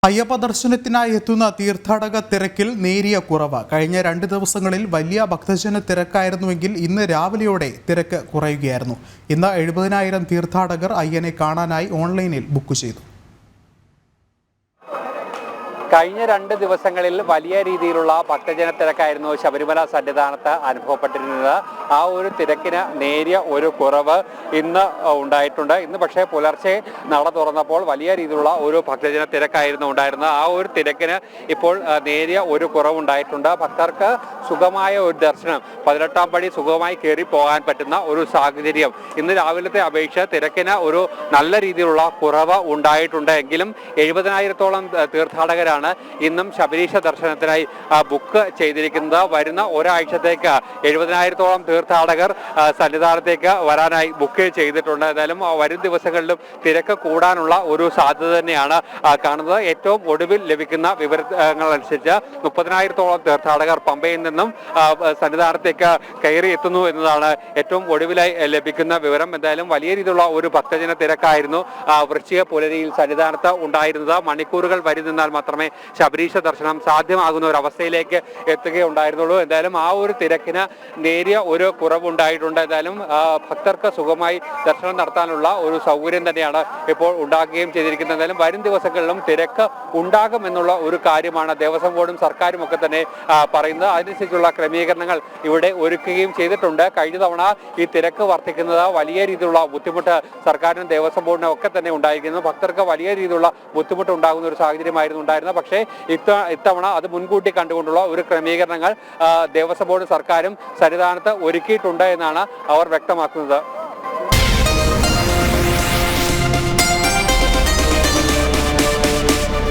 അയ്യപ്പ ദർശനത്തിനായി എത്തുന്ന തീർത്ഥാടക തിരക്കിൽ നേരിയ കുറവ്. കഴിഞ്ഞ 2 ദിവസങ്ങളിൽ വലിയ ഭക്തജന തിരക്കായിരുന്നുവെങ്കിൽ ഇന്ന് രാവിലെയോടെ തിരക്ക് കുറയുകയായിരുന്നു. ഇന്ന് 70,000 തീർത്ഥാടകർ അയ്യനെ കാണാനായി ഓൺലൈനിൽ ബുക്ക് ചെയ്തു. കഴിഞ്ഞ 2 ദിവസങ്ങളിൽ വലിയ രീതിയിലുള്ള ഭക്തജന തിരക്കായിരുന്നു ശബരിമല സന്നിധാനത്ത് അനുഭവപ്പെട്ടിരുന്നത്. ആ ഒരു തിരക്കിന് നേരിയ ഒരു കുറവ് ഇന്ന് ഉണ്ടായിട്ടുണ്ട്. ഇന്ന് പക്ഷേ പുലർച്ചെ നട തുറന്നപ്പോൾ വലിയ രീതിയിലുള്ള ഒരു ഭക്തജന തിരക്കായിരുന്നു ഉണ്ടായിരുന്നത്. ആ ഒരു തിരക്കിന് ഇപ്പോൾ നേരിയ ഒരു കുറവുണ്ടായിട്ടുണ്ട്. ഭക്തർക്ക് സുഖമായ ഒരു ദർശനം 18ാം പടി സുഖമായി കയറി പോകാൻ പറ്റുന്ന ഒരു സാഹചര്യം ഇന്ന് രാവിലത്തെ അപേക്ഷ തിരക്കിന് ഒരു നല്ല രീതിയിലുള്ള കുറവ് ഉണ്ടായിട്ടുണ്ട്. എങ്കിലും 70,000-ഓളം തീർത്ഥാടകരാണ് ഇന്നും ശബരീശ ദർശനത്തിനായി ബുക്ക് ചെയ്തിരിക്കുന്നത്. വരുന്ന ഒരാഴ്ചത്തേക്ക് 70,000-ഓളം തീർത്ഥാടകർ സന്നിധാനത്തേക്ക് വരാനായി ബുക്ക് ചെയ്തിട്ടുണ്ട്. ഏതായാലും വരും ദിവസങ്ങളിലും തിരക്ക് കൂടാനുള്ള ഒരു സാധ്യത തന്നെയാണ് കാണുന്നത്. ഏറ്റവും ഒടുവിൽ ലഭിക്കുന്ന വിവരങ്ങൾ അനുസരിച്ച് 30,000-ഓളം തീർത്ഥാടകർ പമ്പയിൽ നിന്നും സന്നിധാനത്തേക്ക് കയറി എത്തുന്നു എന്നതാണ് ഏറ്റവും ഒടുവിലായി ലഭിക്കുന്ന വിവരം. എന്തായാലും വലിയ രീതിയിലുള്ള ഒരു ഭക്തജന തിരക്കായിരുന്നു വൃശ്ചിക പുലരിയിൽ സന്നിധാനത്ത് ഉണ്ടായിരുന്നത്. മണിക്കൂറുകൾ വരി നിന്നാൽ മാത്രമേ ശബരീശ ദർശനം സാധ്യമാകുന്ന ഒരു അവസ്ഥയിലേക്ക് എത്തുകയുണ്ടായിരുന്നുള്ളൂ. എന്തായാലും ആ ഒരു തിരക്കിന് നേരിയ ഒരു കുറവുണ്ടായിട്ടുണ്ട്. എന്തായാലും ഭക്തർക്ക് സുഖമായി ദർശനം നടത്താനുള്ള ഒരു സൗകര്യം തന്നെയാണ് ഇപ്പോൾ ഉണ്ടാക്കുകയും ചെയ്തിരിക്കുന്നത്. എന്തായാലും വരും ദിവസങ്ങളിലും തിരക്ക് ഉണ്ടാകുമെന്നുള്ള ഒരു കാര്യമാണ് ദേവസ്വം ബോർഡും സർക്കാരും ഒക്കെ തന്നെ പറയുന്നത്. അതിനനുസരിച്ചുള്ള ക്രമീകരണങ്ങൾ ഇവിടെ ഒരുക്കുകയും ചെയ്തിട്ടുണ്ട്. കഴിഞ്ഞ തവണ ഈ തിരക്ക് വർദ്ധിക്കുന്നത് വലിയ രീതിയിലുള്ള ബുദ്ധിമുട്ട് സർക്കാരിനും ദേവസ്വം ബോർഡിനും ഒക്കെ തന്നെ ഉണ്ടായിരിക്കുന്നു. ഭക്തർക്ക് വലിയ രീതിയിലുള്ള ബുദ്ധിമുട്ട് ഉണ്ടാകുന്ന ഒരു സാഹചര്യമായിരുന്നു ഉണ്ടായിരുന്നത്. പക്ഷേ ഇത്തവണ അത് മുൻകൂട്ടി കണ്ടുകൊണ്ടുള്ള ഒരു ക്രമീകരണങ്ങൾ ദേവസ്വം ബോർഡും സർക്കാരും സന്നിധാനത്ത് ഒരുക്കിയിട്ടുണ്ട് എന്നാണ് അവർ വ്യക്തമാക്കുന്നത്.